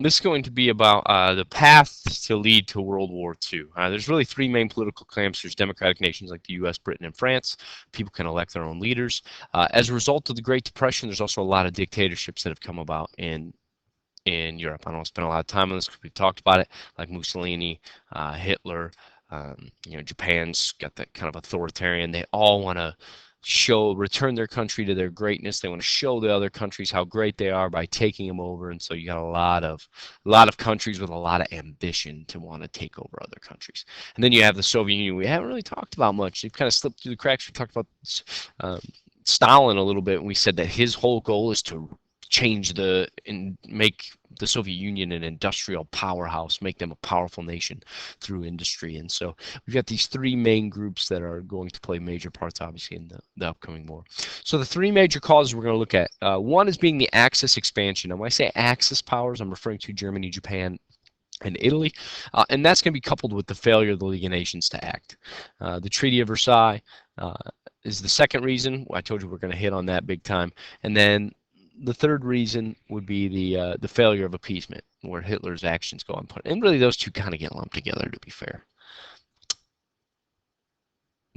This is going to be about the path to lead to World War II. There's really three main political camps. There's democratic nations like the U.S., Britain, and France. People can elect their own leaders. As a result of the Great Depression, there's also a lot of dictatorships that have come about in Europe. I don't want to spend a lot of time on this because we talked about it, like Mussolini, Hitler. Japan's got that kind of authoritarian. They all want to return their country to their greatness. They want to show the other countries how great they are by taking them over. And so you got a lot of countries with a lot of ambition to want to take over other countries. And then you have the Soviet Union. We haven't really talked about much. They've kind of slipped through the cracks. We talked about um, Stalin a little bit, and we said that his whole goal is to and make the Soviet Union an industrial powerhouse, make them a powerful nation through industry. And so we've got these three main groups that are going to play major parts, obviously, in the upcoming war. So the three major causes we're going to look at, one is being the Axis expansion. Now, when I say Axis powers, I'm referring to Germany, Japan, and Italy, and that's going to be coupled with the failure of the League of Nations to act. The Treaty of Versailles is the second reason. I told you we're going to hit on that big time. And then the third reason would be the failure of appeasement, where Hitler's actions go unpunished. And really, those two kind of get lumped together, to be fair.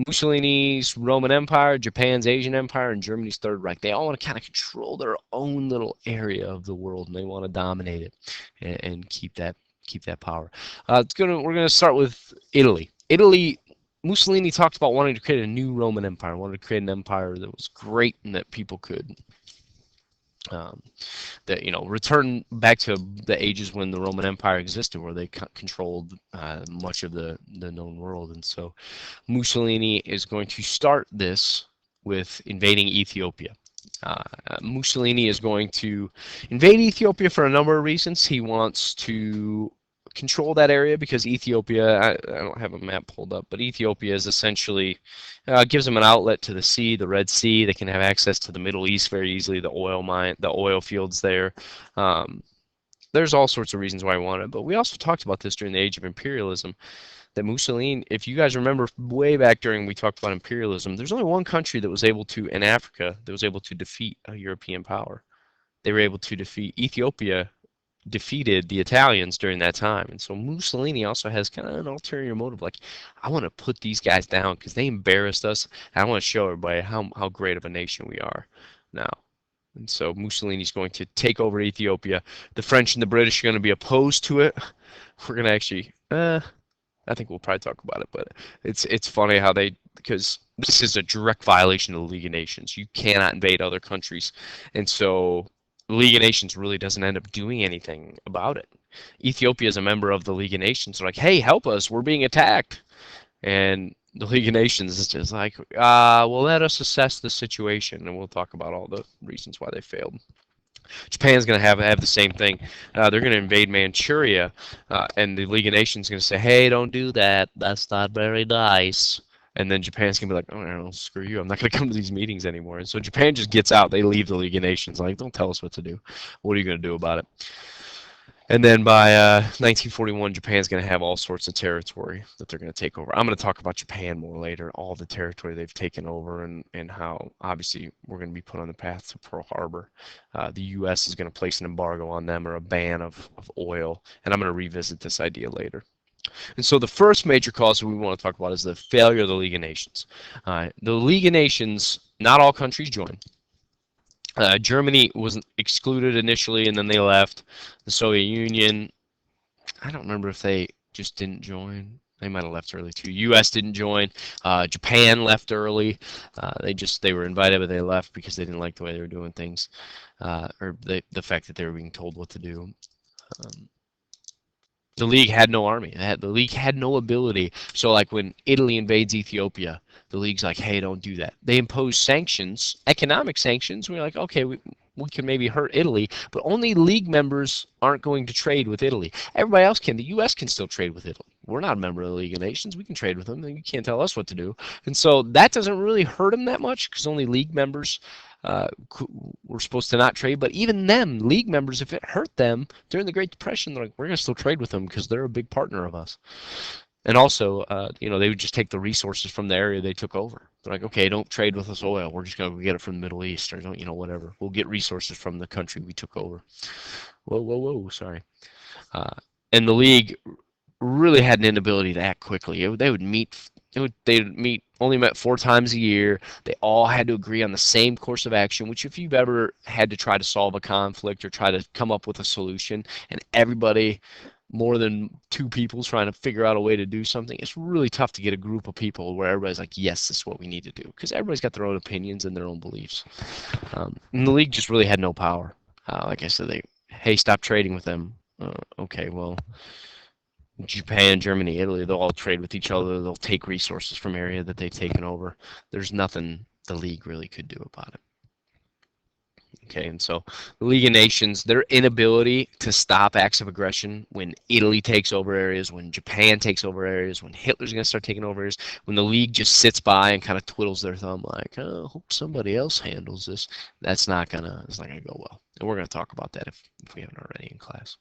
Mussolini's Roman Empire, Japan's Asian Empire, and Germany's Third Reich. They all want to kind of control their own little area of the world, and they want to dominate it and keep that power. We're gonna start with Italy. Mussolini talked about wanting to create a new Roman Empire, wanted to create an empire that was great and that people could return back to the ages when the Roman Empire existed, where they controlled much of the known world. And so Mussolini is going to start this with invading Ethiopia. Mussolini is going to invade Ethiopia for a number of reasons. He wants to control that area because Ethiopia, I don't have a map pulled up, but Ethiopia is essentially gives them an outlet to the sea, the Red Sea. They can have access to the Middle East very easily, the oil fields there. There's all sorts of reasons why I want it, but we also talked about this during the age of imperialism, that Mussolini, if you guys remember way back during we talked about imperialism, there's only one country that was able to, in Africa, that was able to defeat a European power. They were able to defeat Ethiopia, defeated the Italians during that time. And so Mussolini also has kind of an ulterior motive, like, I want to put these guys down because they embarrassed us. I want to show everybody how great of a nation we are now. And so Mussolini's going to take over Ethiopia. The French and the British are going to be opposed to it. We're going to actually, I think we'll probably talk about it, but it's funny how because this is a direct violation of the League of Nations. You cannot invade other countries. And so the League of Nations really doesn't end up doing anything about it. Ethiopia is a member of the League of Nations. They're like, hey, help us, we're being attacked. And the League of Nations is just like, well, let us assess the situation, and we'll talk about all the reasons why they failed. Japan's going to have the same thing. They're going to invade Manchuria, and the League of Nations is going to say, hey, don't do that. That's not very nice. And then Japan's going to be like, oh, no, screw you. I'm not going to come to these meetings anymore. And so Japan just gets out. They leave the League of Nations. Like, don't tell us what to do. What are you going to do about it? And then by 1941, Japan's going to have all sorts of territory that they're going to take over. I'm going to talk about Japan more later, all the territory they've taken over, and how, obviously, we're going to be put on the path to Pearl Harbor. The U.S. is going to place an embargo on them, or a ban of oil, and I'm going to revisit this idea later. And so the first major cause we want to talk about is the failure of the League of Nations. The League of Nations, not all countries joined. Germany was excluded initially, and then they left. The Soviet Union, I don't remember if they just didn't join. They might have left early too. U.S. didn't join. Japan left early. They were invited, but they left because they didn't like the way they were doing things, or the fact that they were being told what to do. The League had no army. The League had no ability. So, like, when Italy invades Ethiopia, the League's like, hey, don't do that. They impose sanctions, economic sanctions. We're like, okay, we can maybe hurt Italy, but only League members aren't going to trade with Italy. Everybody else can. The U.S. can still trade with Italy. We're not a member of the League of Nations. We can trade with them. You can't tell us what to do. And so that doesn't really hurt them that much because only League members were supposed to not trade. But even them, League members, if it hurt them during the Great Depression, they're like, we're going to still trade with them because they're a big partner of us. And also, they would just take the resources from the area they took over. They're like, okay, don't trade with us oil. We're just gonna get it from the Middle East, or don't, whatever. We'll get resources from the country we took over. Whoa, whoa, whoa, sorry. Uh, and the League really had an inability to act quickly. They would meet. They'd meet only met 4 times a year. They all had to agree on the same course of action. Which, if you've ever had to try to solve a conflict or try to come up with a solution, and everybody, more than two people, trying to figure out a way to do something, it's really tough to get a group of people where everybody's like, yes, this is what we need to do, because everybody's got their own opinions and their own beliefs. And the League just really had no power. Like I said, hey, stop trading with them. Okay, well, Japan, Germany, Italy, they'll all trade with each other. They'll take resources from area that they've taken over. There's nothing the League really could do about it. Okay, and so the League of Nations, their inability to stop acts of aggression when Italy takes over areas, when Japan takes over areas, when Hitler's going to start taking over areas, when the League just sits by and kind of twiddles their thumb like, oh, hope somebody else handles this, it's not gonna go well. And we're going to talk about that if we haven't already in class.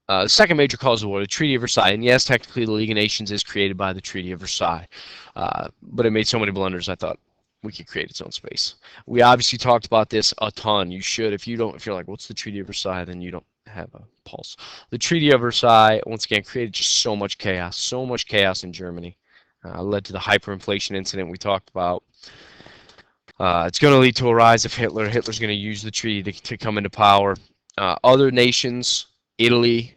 The second major cause of war, the Treaty of Versailles. And yes, technically the League of Nations is created by the Treaty of Versailles. But it made so many blunders, I thought we could create its own space. We obviously talked about this a ton. You should. If you're like, what's the Treaty of Versailles, then you don't have a pulse. The Treaty of Versailles, once again, created just so much chaos in Germany. Led to the hyperinflation incident we talked about. It's going to lead to a rise of Hitler. Hitler's going to use the treaty to come into power. Other nations, Italy,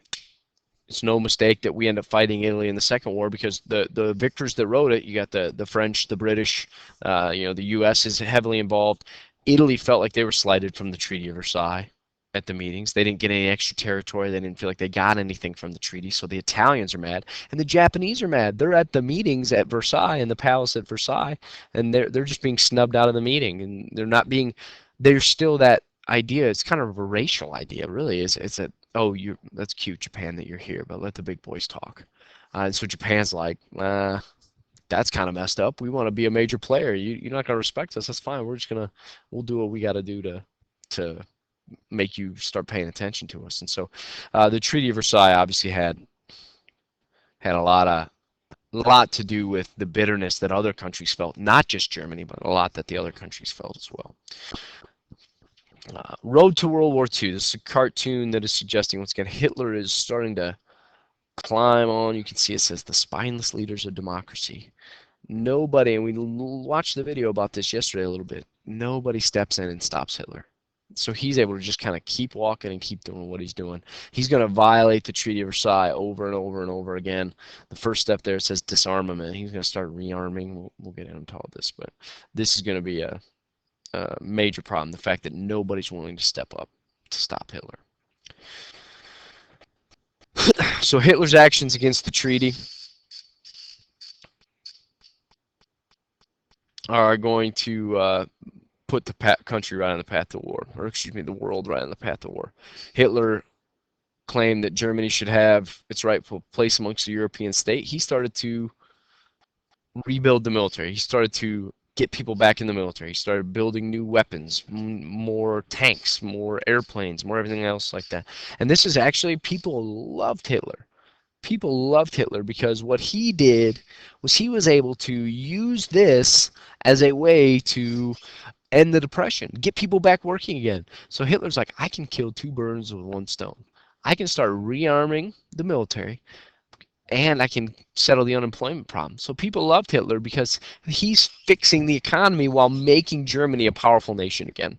it's no mistake that we end up fighting Italy in the Second War, because the victors that wrote it, you got the French, the British, the U.S. is heavily involved. Italy felt like they were slighted from the Treaty of Versailles at the meetings. They didn't get any extra territory. They didn't feel like they got anything from the treaty. So the Italians are mad, and the Japanese are mad. They're at the meetings at Versailles, in the palace at Versailles, and they're just being snubbed out of the meeting, and they're not being. There's still that idea. It's kind of a racial idea, really. It's that, oh, that's cute, Japan, that you're here, but let the big boys talk. And so Japan's like, that's kind of messed up. We want to be a major player. You're not going to respect us. That's fine. We'll do what we got to do to make you start paying attention to us. And so the Treaty of Versailles obviously had a lot to do with the bitterness that other countries felt, not just Germany, but a lot that the other countries felt as well. Road to World War II. This is a cartoon that is suggesting, once again, Hitler is starting to climb on. You can see it says the spineless leaders of democracy. Nobody, and we watched the video about this yesterday a little bit, nobody steps in and stops Hitler. So he's able to just kind of keep walking and keep doing what he's doing. He's going to violate the Treaty of Versailles over and over and over again. The first step there says disarmament. He's going to start rearming. We'll get into all this, but this is going to be a major problem, the fact that nobody's willing to step up to stop Hitler. So Hitler's actions against the treaty are going to put the country right on the path to war, or excuse me, the world right on the path to war. Hitler claimed that Germany should have its rightful place amongst the European state. He started to rebuild the military. He started to get people back in the military. He started building new weapons, more tanks, more airplanes, more everything else like that. And this is actually, people loved Hitler. People loved Hitler because what he did was he was able to use this as a way to end the Depression, get people back working again. So Hitler's like, I can kill two birds with one stone. I can start rearming the military, and I can settle the unemployment problem. So people loved Hitler because he's fixing the economy while making Germany a powerful nation again.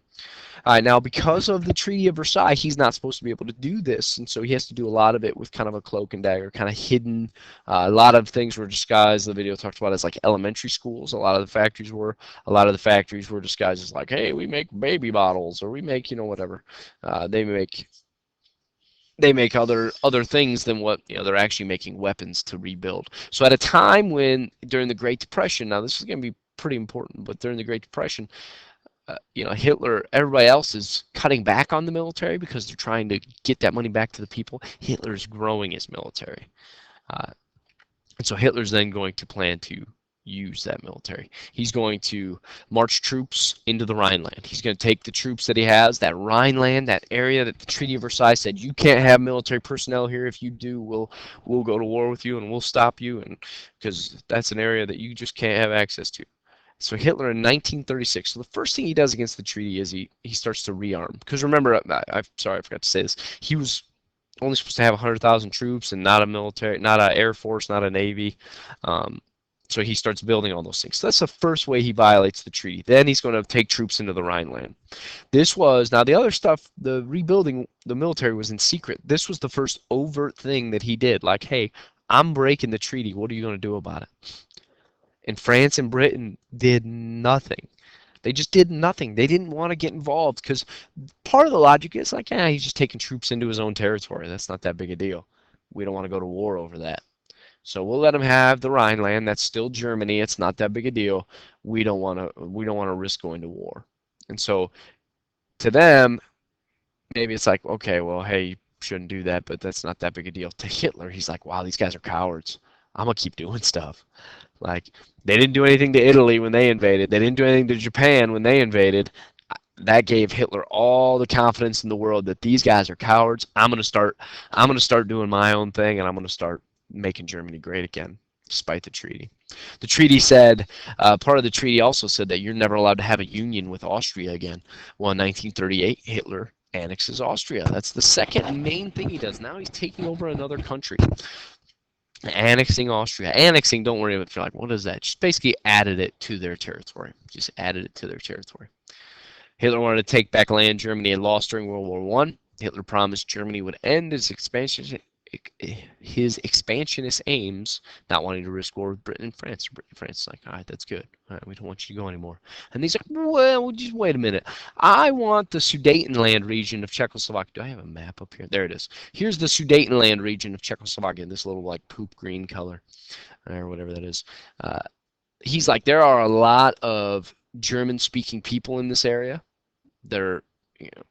Now, because of the Treaty of Versailles, he's not supposed to be able to do this, and so he has to do a lot of it with kind of a cloak and dagger, kind of hidden. A lot of things were disguised. The video talked about it as like elementary schools. A lot of the factories were disguised as like, hey, we make baby bottles, or we make, whatever. They make other things than what they're actually making weapons to rebuild. So at a time when, during the Great Depression, now this is going to be pretty important, but during the Great Depression, Hitler, everybody else is cutting back on the military because they're trying to get that money back to the people. Hitler's growing his military. And so Hitler's then going to plan to use that military. He's going to march troops into the Rhineland. He's going to take the troops that he has, that Rhineland, that area that the Treaty of Versailles said you can't have military personnel here. If you do, we'll go to war with you and we'll stop you, and because that's an area that you just can't have access to. So Hitler in 1936. So the first thing he does against the treaty is he starts to rearm. Because remember, I'm sorry, I forgot to say this. He was only supposed to have 100,000 troops and not a military, not an air force, not a navy. Um, so he starts building all those things. So that's the first way he violates the treaty. Then he's going to take troops into the Rhineland. This was, now the other stuff, the rebuilding the military was in secret. This was the first overt thing that he did. Like, hey, I'm breaking the treaty. What are you going to do about it? And France and Britain did nothing. They just did nothing. They didn't want to get involved because part of the logic is like, yeah, he's just taking troops into his own territory. That's not that big a deal. We don't want to go to war over that. So we'll let him have the Rhineland. That's still Germany. It's not that big a deal. We don't want to risk going to war. And so to them, maybe it's like, okay, well, hey, you shouldn't do that, but that's not that big a deal. To Hitler, he's like, wow, these guys are cowards. I'm gonna keep doing stuff. Like, they didn't do anything to Italy when they invaded. They didn't do anything to Japan when they invaded. That gave Hitler all the confidence in the world that these guys are cowards. I'm gonna start doing my own thing, and I'm gonna start making Germany great again, despite the treaty. The treaty said, part of the treaty also said that you're never allowed to have a union with Austria again. Well, in 1938, Hitler annexes Austria. That's the second main thing he does. Now he's taking over another country. Annexing Austria. Annexing, don't worry if you're like, what is that? Just basically added it to their territory. Just added it to their territory. Hitler wanted to take back land Germany had lost during World War One. Hitler promised Germany would end his expansionist aims, not wanting to risk war with Britain and France. Britain and France is like, all right, that's good. All right, we don't want you to go anymore. And he's like, well, just wait a minute. I want the Sudetenland region of Czechoslovakia. Do I have a map up here? There it is. Here's the Sudetenland region of Czechoslovakia, this little like poop green color, or whatever that is. He's like, there are a lot of German-speaking people in this area. They're, you know,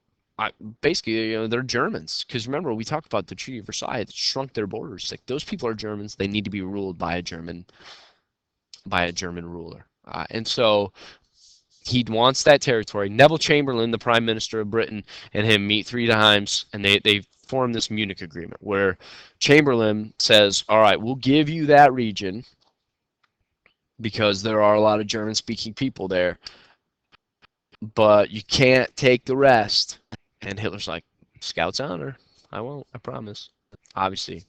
basically, they're Germans. Because remember, we talked about the Treaty of Versailles. It shrunk their borders. Like, those people are Germans. They need to be ruled by a German ruler. And so he wants that territory. Neville Chamberlain, the Prime Minister of Britain, and him meet 3 times, and they form this Munich Agreement where Chamberlain says, all right, we'll give you that region because there are a lot of German-speaking people there, but you can't take the rest. And Hitler's like, Scout's honor. I won't. I promise. Obviously,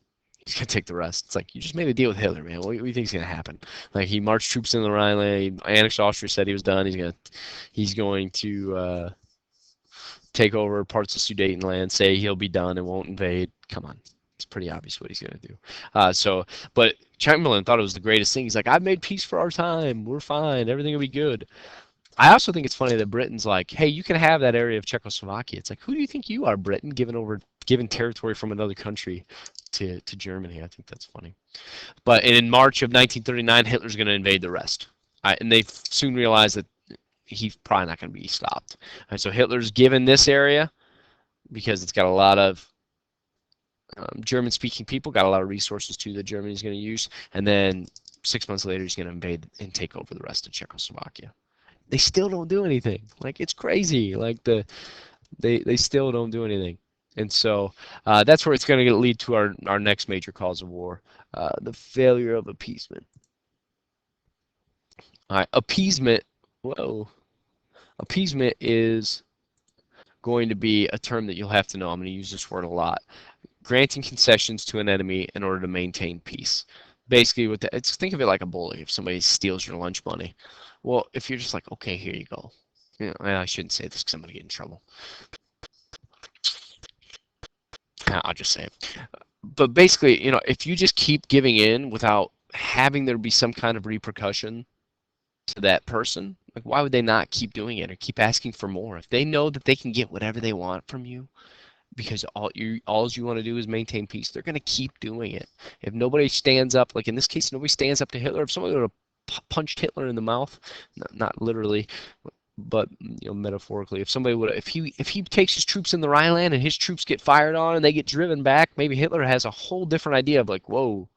he's going to take the rest. It's like, you just made a deal with Hitler, man. What do you think's going to happen? Like, he marched troops in the Rhineland. He annexed Austria, said he was done. He's going to take over parts of Sudetenland, say he'll be done and won't invade. Come on. It's pretty obvious what he's going to do. But Chamberlain thought it was the greatest thing. He's like, I've made peace for our time. We're fine. Everything will be good. I also think it's funny that Britain's like, hey, you can have that area of Czechoslovakia. It's like, who do you think you are, Britain, giving territory from another country to Germany? I think that's funny. But in March of 1939, Hitler's going to invade the rest. And they soon realized that he's probably not going to be stopped. And so Hitler's given this area because it's got a lot of German-speaking people, got a lot of resources too that Germany's going to use. And then 6 months later, he's going to invade and take over the rest of Czechoslovakia. They still don't do anything. Like, it's crazy. Like, they still don't do anything. And so that's where it's going to lead to our next major cause of war, the failure of appeasement. All right, appeasement. Whoa. Appeasement is going to be a term that you'll have to know. I'm going to use this word a lot. Granting concessions to an enemy in order to maintain peace. Basically, think of it like a bully. If somebody steals your lunch money, well, if you're just like, okay, here you go. I shouldn't say this because I'm going to get in trouble. I'll just say it. But basically, if you just keep giving in without having there be some kind of repercussion to that person, like, why would they not keep doing it or keep asking for more? If they know that they can get whatever they want from you because all you want to do is maintain peace, they're going to keep doing it. If nobody stands up, like in this case, nobody stands up to Hitler. If somebody would have punched Hitler in the mouth, not literally, but metaphorically, if he takes his troops in the Rhineland and his troops get fired on and they get driven back, maybe Hitler has a whole different idea of like, whoa,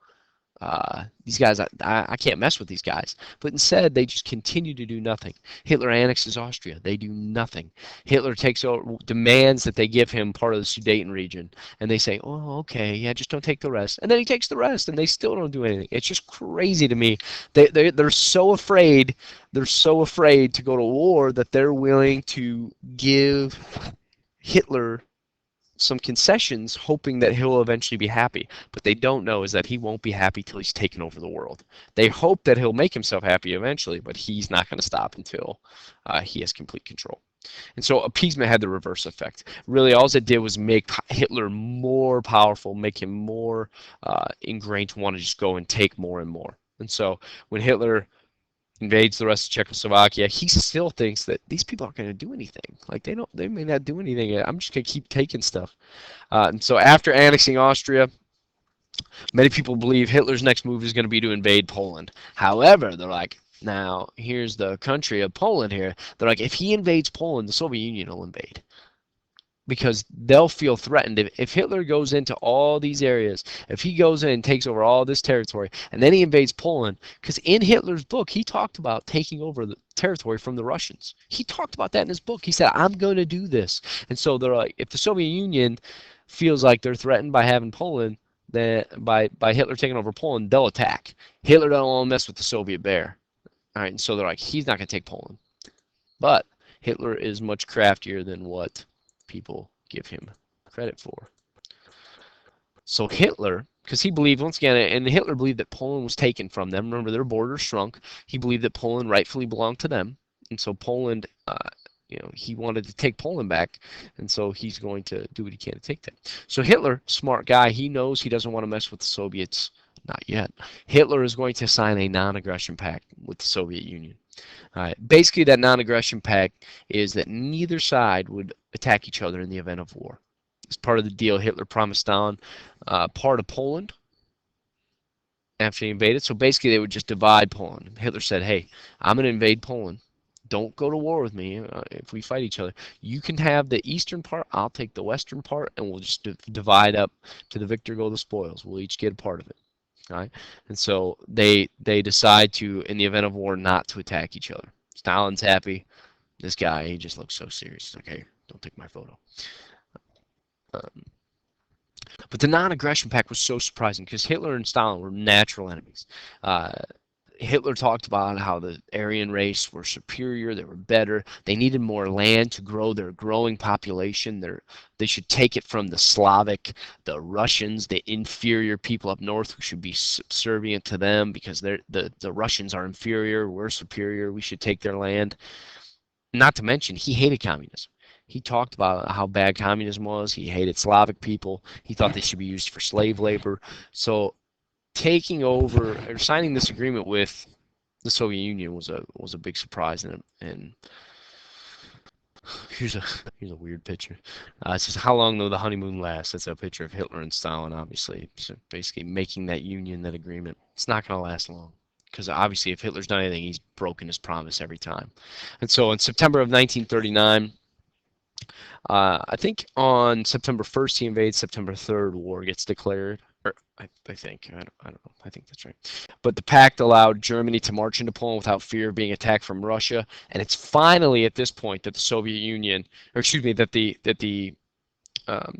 these guys, I can't mess with these guys. But instead, they just continue to do nothing. Hitler annexes Austria. They do nothing. Hitler takes over, demands that they give him part of the Sudeten region, and they say, "Oh, okay, yeah, just don't take the rest." And then he takes the rest, and they still don't do anything. It's just crazy to me. They're so afraid. They're so afraid to go to war that they're willing to give Hitler some concessions, hoping that he'll eventually be happy. But they don't know is that he won't be happy till he's taken over the world. They hope that he'll make himself happy eventually, but he's not going to stop until he has complete control. And so appeasement had the reverse effect. Really, all it did was make Hitler more powerful, make him more ingrained to want to just go and take more and more. And so when Hitler invades the rest of Czechoslovakia, he still thinks that these people aren't going to do anything. Like they may not do anything. I'm just going to keep taking stuff. And so after annexing Austria, many people believe Hitler's next move is going to be to invade Poland. However, they're like, now here's the country of Poland here. They're like, if he invades Poland, the Soviet Union will invade, because they'll feel threatened. If Hitler goes into all these areas, if he goes in and takes over all this territory, and then he invades Poland, because in Hitler's book, he talked about taking over the territory from the Russians. He talked about that in his book. He said, I'm going to do this. And so they're like, if the Soviet Union feels like they're threatened by having Poland, then by Hitler taking over Poland, they'll attack. Hitler don't want to mess with the Soviet bear. All right, and so they're like, he's not going to take Poland. But Hitler is much craftier than what people give him credit for. So Hitler, because he believed, once again, and Hitler believed that Poland was taken from them. Remember, their borders shrunk. He believed that Poland rightfully belonged to them. And so Poland, he wanted to take Poland back. And so he's going to do what he can to take that. So Hitler, smart guy, he knows he doesn't want to mess with the Soviets. Not yet. Hitler is going to sign a non-aggression pact with the Soviet Union. All right. Basically, that non-aggression pact is that neither side would attack each other in the event of war. As part of the deal, Hitler promised Stalin part of Poland after he invaded. So basically, they would just divide Poland. Hitler said, hey, I'm going to invade Poland. Don't go to war with me if we fight each other. You can have the eastern part. I'll take the western part, and we'll just divide up. To the victor go the spoils. We'll each get a part of it. All right? And so they decide to, in the event of war, not to attack each other. Stalin's happy. This guy, he just looks so serious. He's like, hey, don't take my photo. But the non-aggression pact was so surprising because Hitler and Stalin were natural enemies. Uh, Hitler talked about how the Aryan race were superior, they were better, they needed more land to grow their growing population. They should take it from the Slavic, the Russians, the inferior people up north who should be subservient to them because the Russians are inferior, we're superior, we should take their land. Not to mention, he hated communism. He talked about how bad communism was. He hated Slavic people. He thought they should be used for slave labor. So taking over or signing this agreement with the Soviet Union was a big surprise, and here's a weird picture. It says, how long will the honeymoon last? That's a picture of Hitler and Stalin, obviously. So basically making that union, that agreement. It's not going to last long because obviously if Hitler's done anything, he's broken his promise every time. And so in September of 1939, I think on September 1st he invades. September 3rd, war gets declared. Or I think I don't know. I think that's right. But the pact allowed Germany to march into Poland without fear of being attacked from Russia. And it's finally at this point that the Soviet Union, or excuse me, that the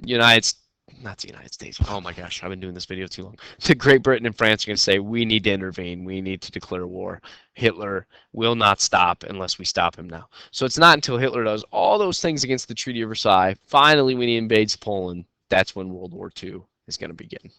United, not the United States. Oh my gosh, I've been doing this video too long. To Great Britain and France are going to say, we need to intervene. We need to declare war. Hitler will not stop unless we stop him now. So it's not until Hitler does all those things against the Treaty of Versailles, finally when he invades Poland, that's when World War II is going to begin.